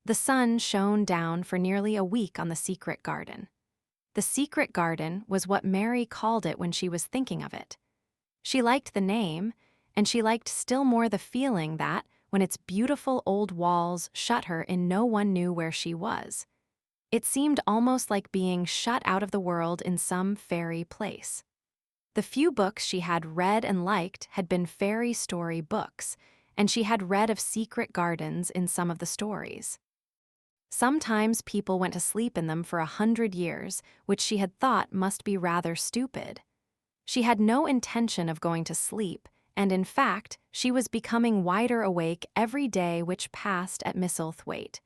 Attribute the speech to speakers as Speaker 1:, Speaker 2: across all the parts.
Speaker 1: The sun shone down for nearly a week on the secret garden. The secret garden was what Mary called it when she was thinking of it. She liked the name, and she liked still more the feeling that, when its beautiful old walls shut her in, no one knew where she was. It seemed almost like being shut out of the world in some fairy place. The few books she had read and liked had been fairy story books, and she had read of secret gardens in some of the stories. Sometimes people went to sleep in them for 100 years, which she had thought must be rather stupid. She had no intention of going to sleep, and in fact, she was becoming wider awake every day which passed at Misselthwaite.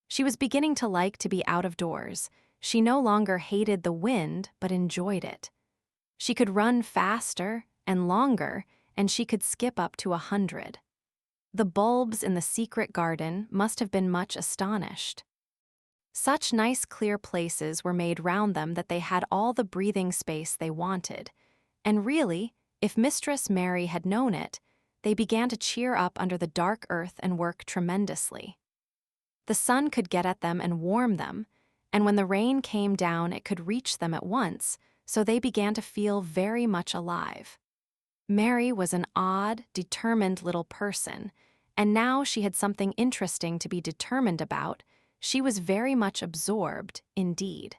Speaker 1: She was beginning to like to be out of doors. She no longer hated the wind, but enjoyed it. She could run faster and longer, and she could skip up to 100. The bulbs in the secret garden must have been much astonished. Such nice clear places were made round them that they had all the breathing space they wanted. And really, if Mistress Mary had known it, they began to cheer up under the dark earth and work tremendously. The sun could get at them and warm them, and when the rain came down it could reach them at once, so they began to feel very much alive. Mary was an odd, determined little person, and now she had something interesting to be determined about. She was very much absorbed, indeed.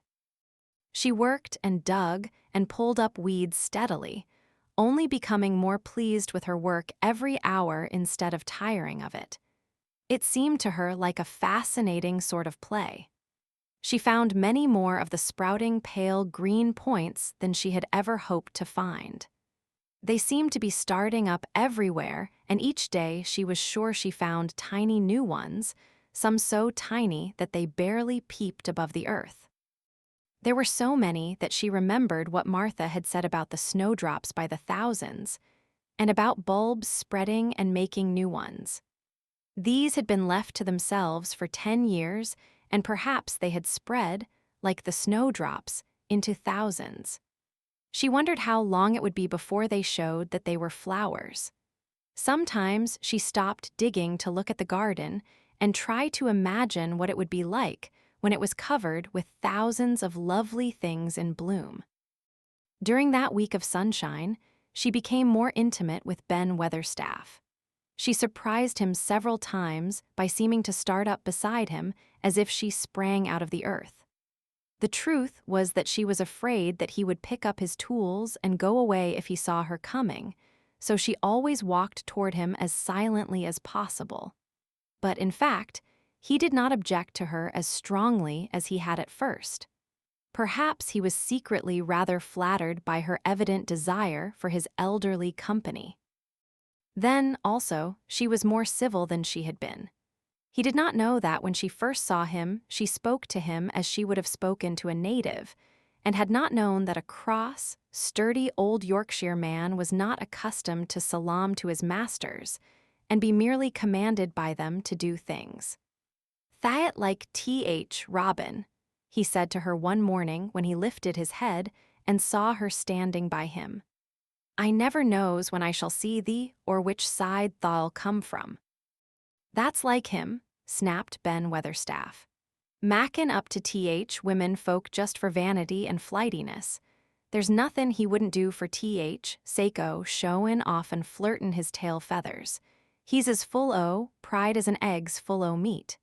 Speaker 1: She worked and dug and pulled up weeds steadily, only becoming more pleased with her work every hour instead of tiring of it. It seemed to her like a fascinating sort of play. She found many more of the sprouting pale green points than she had ever hoped to find. They seemed to be starting up everywhere, and each day she was sure she found tiny new ones, some so tiny that they barely peeped above the earth. There were so many that she remembered what Martha had said about the snowdrops by the thousands, and about bulbs spreading and making new ones. These had been left to themselves for 10 years, and perhaps they had spread, like the snowdrops, into thousands. She wondered how long it would be before they showed that they were flowers. Sometimes she stopped digging to look at the garden and try to imagine what it would be like when it was covered with thousands of lovely things in bloom. During that week of sunshine, she became more intimate with Ben Weatherstaff. She surprised him several times by seeming to start up beside him as if she sprang out of the earth. The truth was that she was afraid that he would pick up his tools and go away if he saw her coming, so she always walked toward him as silently as possible. But in fact, he did not object to her as strongly as he had at first. Perhaps he was secretly rather flattered by her evident desire for his elderly company. Then, also, she was more civil than she had been. He did not know that when she first saw him, she spoke to him as she would have spoken to a native, and had not known that a cross, sturdy old Yorkshire man was not accustomed to salaam to his masters, and be merely commanded by them to do things. "Thaet like Robin," he said to her one morning when he lifted his head and saw her standing by him. "I never knows when I shall see thee or which side thou'll come from." "That's like him," snapped Ben Weatherstaff. "Mackin' up to women folk just for vanity and flightiness. There's nothin' he wouldn't do for sake showin' off and flirtin' his tail feathers. He's as full o' pride as an egg's full o' meat."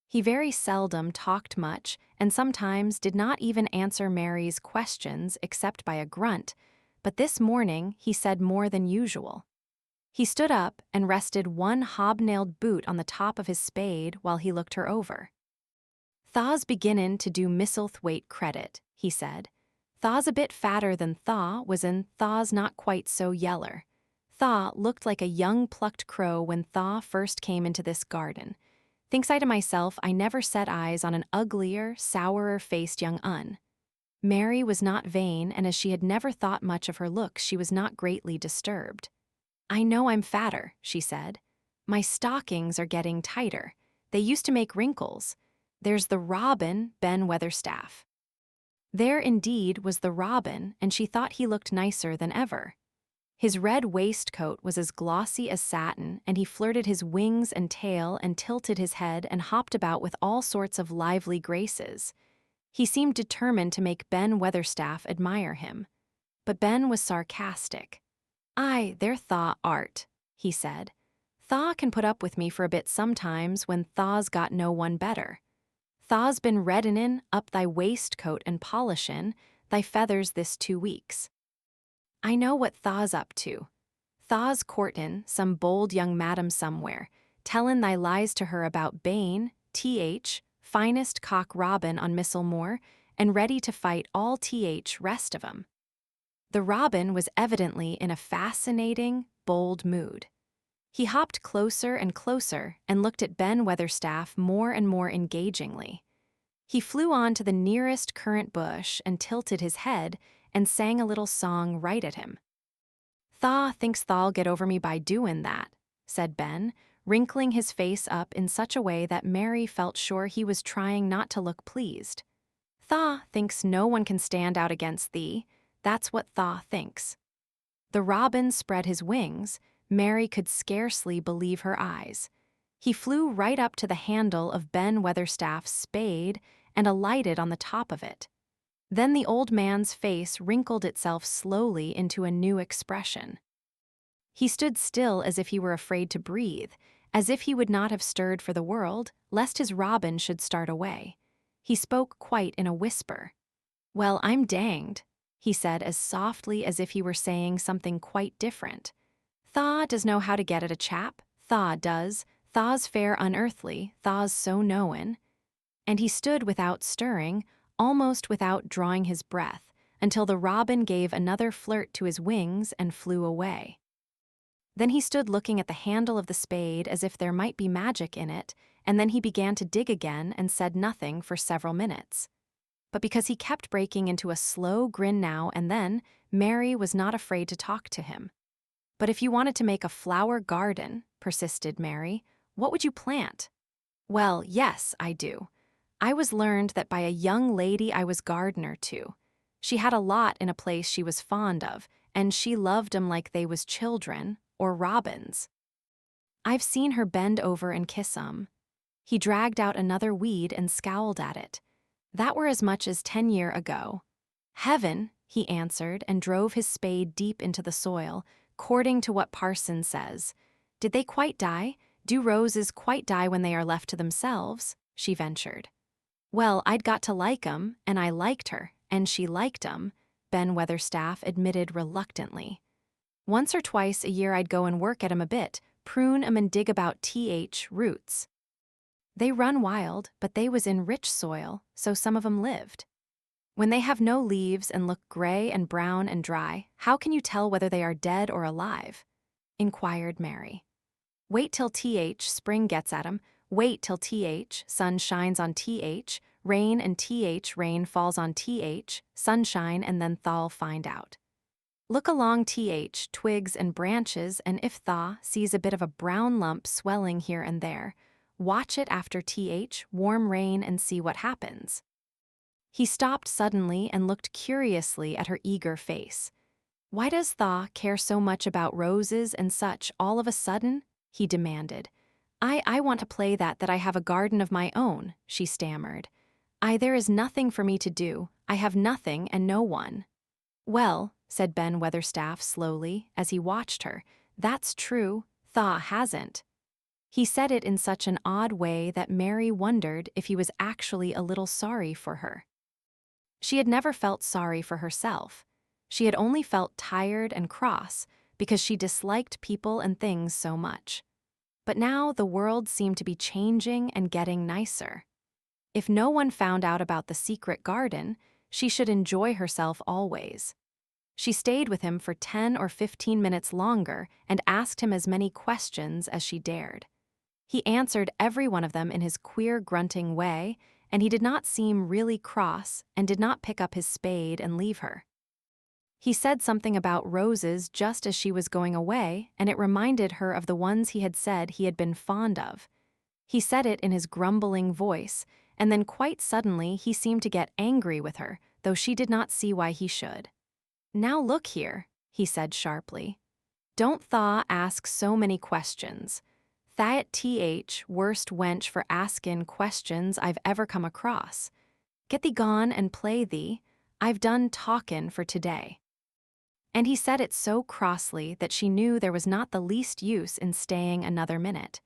Speaker 1: He very seldom talked much, and sometimes did not even answer Mary's questions except by a grunt, but this morning he said more than usual. He stood up and rested one hobnailed boot on the top of his spade while he looked her over. "Thaw's beginnin' to do Misselthwaite credit," he said. "Thaw's a bit fatter than Thaw was, and Thaw's not quite so yeller. Thaw looked like a young plucked crow when Thaw first came into this garden. Thinks I to myself, I never set eyes on an uglier, sourer-faced young un." Mary was not vain, and as she had never thought much of her looks, she was not greatly disturbed. "I know I'm fatter," she said. "My stockings are getting tighter. They used to make wrinkles. There's the robin, Ben Weatherstaff." There indeed was the robin, and she thought he looked nicer than ever. His red waistcoat was as glossy as satin, and he flirted his wings and tail and tilted his head and hopped about with all sorts of lively graces. He seemed determined to make Ben Weatherstaff admire him. But Ben was sarcastic. "Aye, they're thaw art," he said. "Thaw can put up with me for a bit sometimes when thaw's got no one better. Thaw's been reddenin' up thy waistcoat and polishin' thy feathers this 2 weeks. I know what Thaw's up to. Thaw's courtin' some bold young madam somewhere, tellin' thy lies to her about Bane, finest cock robin on Misselmore, and ready to fight all rest of 'em." The robin was evidently in a fascinating, bold mood. He hopped closer and closer and looked at Ben Weatherstaff more and more engagingly. He flew on to the nearest currant bush and tilted his head and sang a little song right at him. "Thaw thinks thaw'll get over me by doin' that," said Ben, wrinkling his face up in such a way that Mary felt sure he was trying not to look pleased. "Thaw thinks no one can stand out against thee. That's what Thaw thinks." The robin spread his wings. Mary could scarcely believe her eyes. He flew right up to the handle of Ben Weatherstaff's spade and alighted on the top of it. Then the old man's face wrinkled itself slowly into a new expression. He stood still as if he were afraid to breathe, as if he would not have stirred for the world, lest his robin should start away. He spoke quite in a whisper. "Well, I'm danged," he said as softly as if he were saying something quite different. "Thaw does know how to get at a chap, Thaw does. Thaw's fair unearthly, Thaw's so knowin'." And he stood without stirring, almost without drawing his breath, until the robin gave another flirt to his wings and flew away. Then he stood looking at the handle of the spade as if there might be magic in it, and then he began to dig again and said nothing for several minutes. But because he kept breaking into a slow grin now and then, Mary was not afraid to talk to him. "But if you wanted to make a flower garden," persisted Mary, "what would you plant?" "Well, yes, I do. I was learned that by a young lady I was gardener to. She had a lot in a place she was fond of, and she loved 'em like they was children, or robins. I've seen her bend over and kiss 'em." He dragged out another weed and scowled at it. "That were as much as 10 year ago." "Heaven," he answered, and drove his spade deep into the soil, "'cording to what parson says. Did they quite die? Do roses quite die when they are left to themselves?" she ventured. "Well, I'd got to like 'em, and I liked her, and she liked 'em," Ben Weatherstaff admitted reluctantly. "Once or twice a year I'd go and work at 'em a bit, prune 'em and dig about roots. They run wild, but they was in rich soil, so some of 'em lived. When they have no leaves and look gray and brown and dry, how can you tell whether they are dead or alive?" inquired Mary. "Wait till spring gets at 'em. Wait till sun shines on rain and rain falls on sunshine, and then thaw'll find out. Look along twigs and branches, and if thaw sees a bit of a brown lump swelling here and there, watch it after warm rain and see what happens." He stopped suddenly and looked curiously at her eager face. "Why does Thaw care so much about roses and such all of a sudden?" he demanded. I want to play that I have a garden of my own," she stammered. There is nothing for me to do. I have nothing and no one." "Well," said Ben Weatherstaff slowly, as he watched her, "that's true. Thaw hasn't." He said it in such an odd way that Mary wondered if he was actually a little sorry for her. She had never felt sorry for herself. She had only felt tired and cross because she disliked people and things so much. But now the world seemed to be changing and getting nicer. If no one found out about the secret garden, she should enjoy herself always. She stayed with him for 10 or 15 minutes longer and asked him as many questions as she dared. He answered every one of them in his queer grunting way, and he did not seem really cross and did not pick up his spade and leave her. He said something about roses just as she was going away, and it reminded her of the ones he had said he had been fond of. He said it in his grumbling voice, and then quite suddenly he seemed to get angry with her, though she did not see why he should. "Now look here," he said sharply. Don't thaw ask so many questions. That th worst wench for askin' questions I've ever come across. Get thee gone and play thee. I've done talkin' for today. And he said it so crossly that she knew there was not the least use in staying another minute.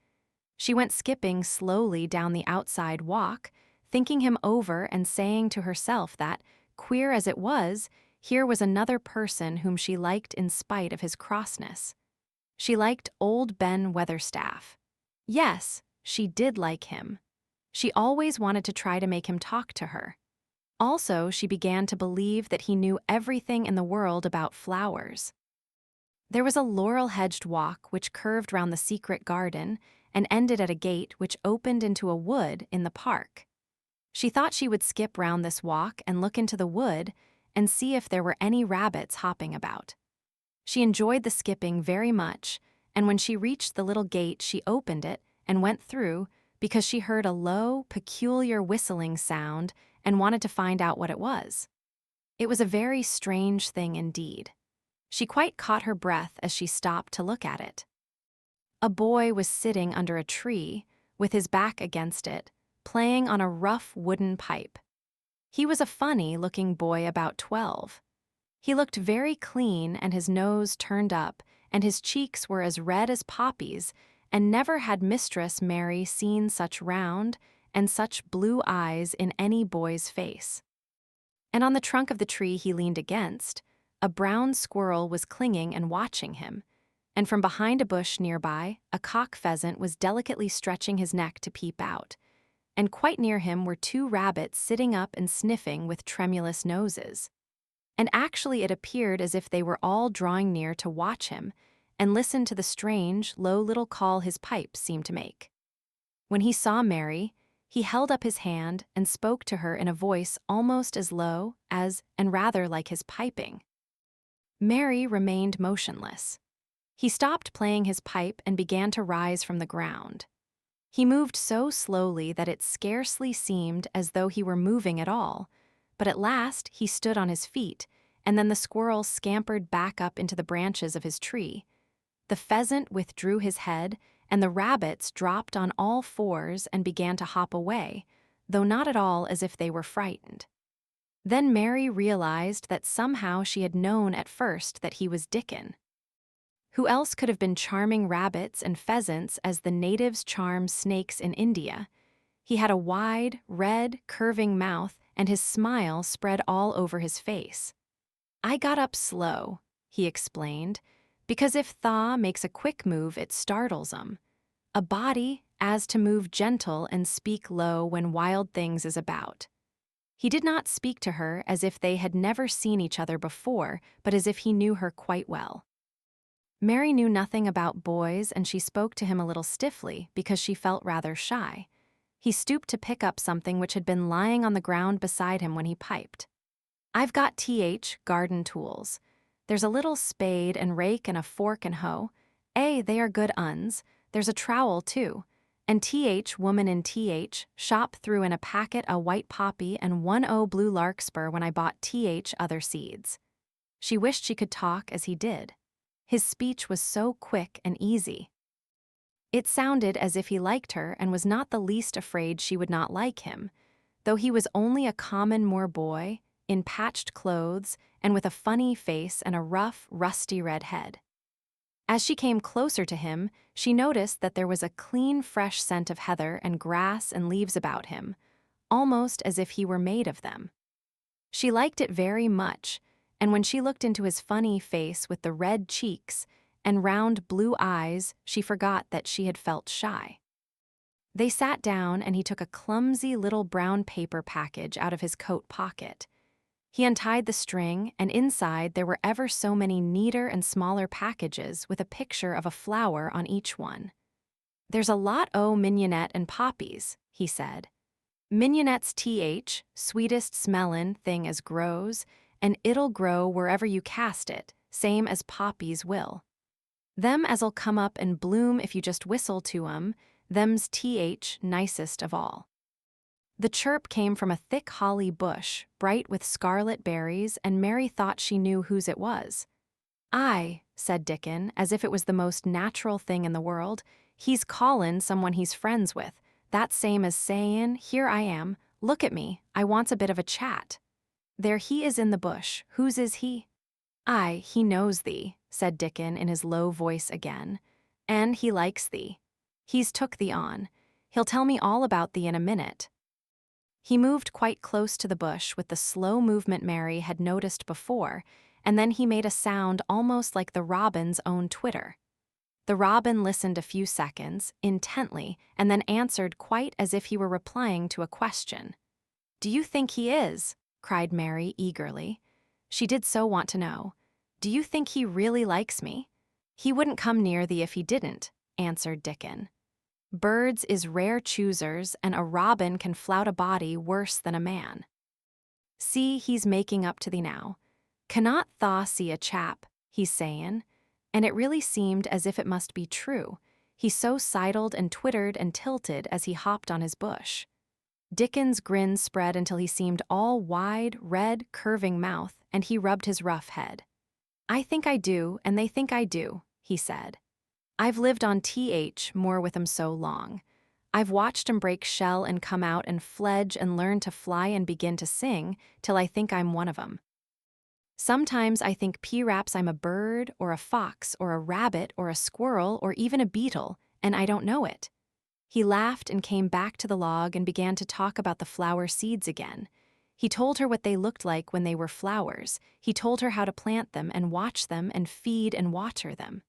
Speaker 1: She went skipping slowly down the outside walk, thinking him over and saying to herself that, queer as it was, here was another person whom she liked in spite of his crossness. She liked old Ben Weatherstaff. Yes, she did like him. She always wanted to try to make him talk to her. Also, she began to believe that he knew everything in the world about flowers. There was a laurel-hedged walk which curved round the secret garden and ended at a gate which opened into a wood in the park. She thought she would skip round this walk and look into the wood and see if there were any rabbits hopping about. She enjoyed the skipping very much, and when she reached the little gate she opened it and went through because she heard a low, peculiar whistling sound and wanted to find out what it was. It was a very strange thing indeed. She quite caught her breath as she stopped to look at it. A boy was sitting under a tree, with his back against it, playing on a rough wooden pipe. He was a funny-looking boy about 12. He looked very clean and his nose turned up, and his cheeks were as red as poppies, and never had Mistress Mary seen such round and such blue eyes in any boy's face. And on the trunk of the tree he leaned against, a brown squirrel was clinging and watching him, and from behind a bush nearby, a cock pheasant was delicately stretching his neck to peep out, and quite near him were 2 rabbits sitting up and sniffing with tremulous noses. And actually it appeared as if they were all drawing near to watch him and listen to the strange, low little call his pipe seemed to make. When he saw Mary, he held up his hand and spoke to her in a voice almost as low as, and rather like his piping. Mary remained motionless. He stopped playing his pipe and began to rise from the ground. He moved so slowly that it scarcely seemed as though he were moving at all, but at last he stood on his feet, and then the squirrel scampered back up into the branches of his tree. The pheasant withdrew his head, and the rabbits dropped on all fours and began to hop away, though not at all as if they were frightened. Then Mary realized that somehow she had known at first that he was Dickon. Who else could have been charming rabbits and pheasants as the natives charm snakes in India? He had a wide, red, curving mouth, and his smile spread all over his face. I got up slow, he explained, because if Thaw makes a quick move, it startles 'em. A body as to move gentle and speak low when wild things is about. He did not speak to her as if they had never seen each other before, but as if he knew her quite well. Mary knew nothing about boys, and she spoke to him a little stiffly because she felt rather shy. He stooped to pick up something which had been lying on the ground beside him when he piped. I've got garden tools. There's a little spade and rake and a fork and hoe. They are good uns. There's a trowel, too. And woman in shop threw in a packet a white poppy and 1 blue larkspur when I bought other seeds. She wished she could talk as he did. His speech was so quick and easy. It sounded as if he liked her and was not the least afraid she would not like him, though he was only a common moor boy, in patched clothes and with a funny face and a rough, rusty red head. As she came closer to him, she noticed that there was a clean, fresh scent of heather and grass and leaves about him, almost as if he were made of them. She liked it very much, and when she looked into his funny face with the red cheeks and round blue eyes, she forgot that she had felt shy. They sat down, and he took a clumsy little brown paper package out of his coat pocket. He untied the string, and inside there were ever so many neater and smaller packages with a picture of a flower on each one. There's a lot o' mignonette and poppies, he said. Mignonette's sweetest smellin' thing as grows, and it'll grow wherever you cast it, same as poppies will. Them as'll come up and bloom if you just whistle to 'em, them's nicest of all. The chirp came from a thick holly bush, bright with scarlet berries, and Mary thought she knew whose it was. "Aye," said Dickon, as if it was the most natural thing in the world. "He's callin' someone he's friends with. That's same as sayin', 'Here I am, look at me, I wants a bit of a chat.' There he is in the bush, whose is he?" "Aye, he knows thee," said Dickon in his low voice again. "And he likes thee. He's took thee on. He'll tell me all about thee in a minute." He moved quite close to the bush with the slow movement Mary had noticed before, and then he made a sound almost like the robin's own twitter. The robin listened a few seconds, intently, and then answered quite as if he were replying to a question. "Do you think he is?" cried Mary eagerly. She did so want to know. "Do you think he really likes me?" "He wouldn't come near thee if he didn't," answered Dickon. "Birds is rare choosers, and a robin can flout a body worse than a man. See, he's making up to thee now. Cannot thaw see a chap, he's sayin'," and it really seemed as if it must be true. He so sidled and twittered and tilted as he hopped on his bush. Dickon's grin spread until he seemed all wide, red, curving mouth, and he rubbed his rough head. "I think I do, and they think I do," he said. "I've lived on more with 'em so long. I've watched 'em break shell and come out and fledge and learn to fly and begin to sing, till I think I'm one of 'em. Sometimes I think P-raps I'm a bird, or a fox, or a rabbit, or a squirrel, or even a beetle, and I don't know it." He laughed and came back to the log and began to talk about the flower seeds again. He told her what they looked like when they were flowers. He told her how to plant them and watch them and feed and water them.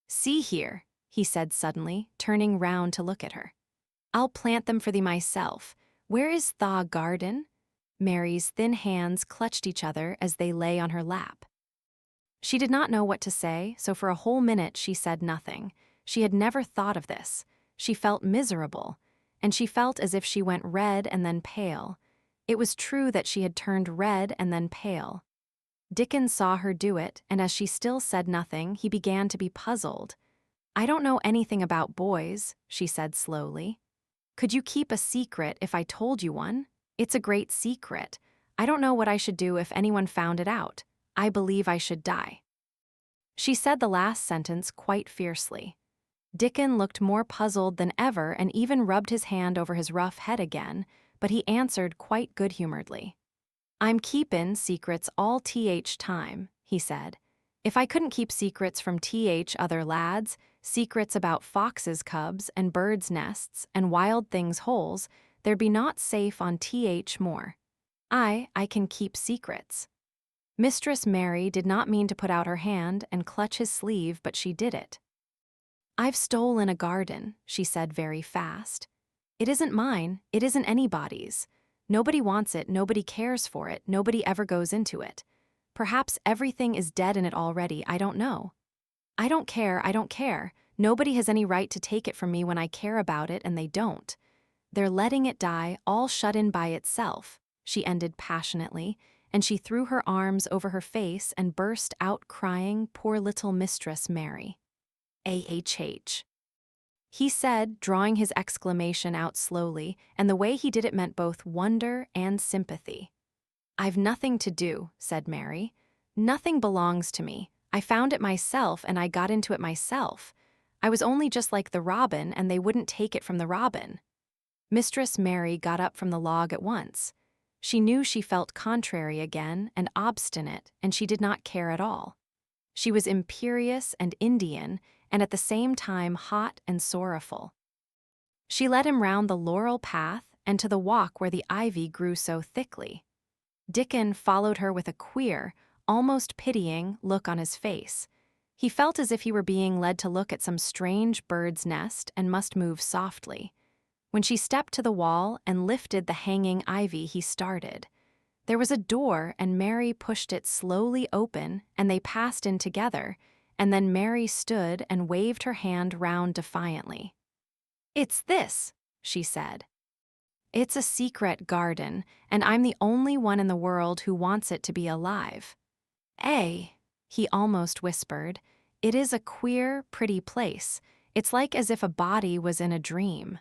Speaker 1: "See here," he said suddenly, turning round to look at her. "I'll plant them for thee myself. Where is thaw garden?" Mary's thin hands clutched each other as they lay on her lap. She did not know what to say, so for a whole minute she said nothing. She had never thought of this. She felt miserable, and she felt as if she went red and then pale. It was true that she had turned red and then pale. Dickon saw her do it, and as she still said nothing, he began to be puzzled. "I don't know anything about boys," she said slowly. "Could you keep a secret if I told you one? It's a great secret. I don't know what I should do if anyone found it out. I believe I should die." She said the last sentence quite fiercely. Dickon looked more puzzled than ever and even rubbed his hand over his rough head again, but he answered quite good-humoredly. "I'm keepin' secrets all time," he said. "If I couldn't keep secrets from other lads, secrets about foxes' cubs and birds' nests and wild things' holes, there'd be not safe on more. I can keep secrets." Mistress Mary did not mean to put out her hand and clutch his sleeve, but she did it. "I've stolen a garden," she said very fast. "It isn't mine, it isn't anybody's. Nobody wants it, nobody cares for it, nobody ever goes into it. Perhaps everything is dead in it already, I don't know. I don't care, I don't care. Nobody has any right to take it from me when I care about it, and they don't. They're letting it die, all shut in by itself," she ended passionately, and she threw her arms over her face and burst out crying, "Poor little Mistress Mary." "Ah." He said, drawing his exclamation out slowly, and the way he did it meant both wonder and sympathy. "I've nothing to do," said Mary. "Nothing belongs to me. I found it myself, and I got into it myself. I was only just like the robin, and they wouldn't take it from the robin." Mistress Mary got up from the log at once. She knew she felt contrary again and obstinate, and she did not care at all. She was imperious and Indian, and at the same time hot and sorrowful. She led him round the laurel path and to the walk where the ivy grew so thickly. Dickon followed her with a queer, almost pitying look on his face. He felt as if he were being led to look at some strange bird's nest and must move softly. When she stepped to the wall and lifted the hanging ivy, he started. There was a door, and Mary pushed it slowly open, and they passed in together, and then Mary stood and waved her hand round defiantly. "It's this," she said. "It's a secret garden, and I'm the only one in the world who wants it to be alive." "Eh," he almost whispered. "It is a queer, pretty place. It's like as if a body was in a dream."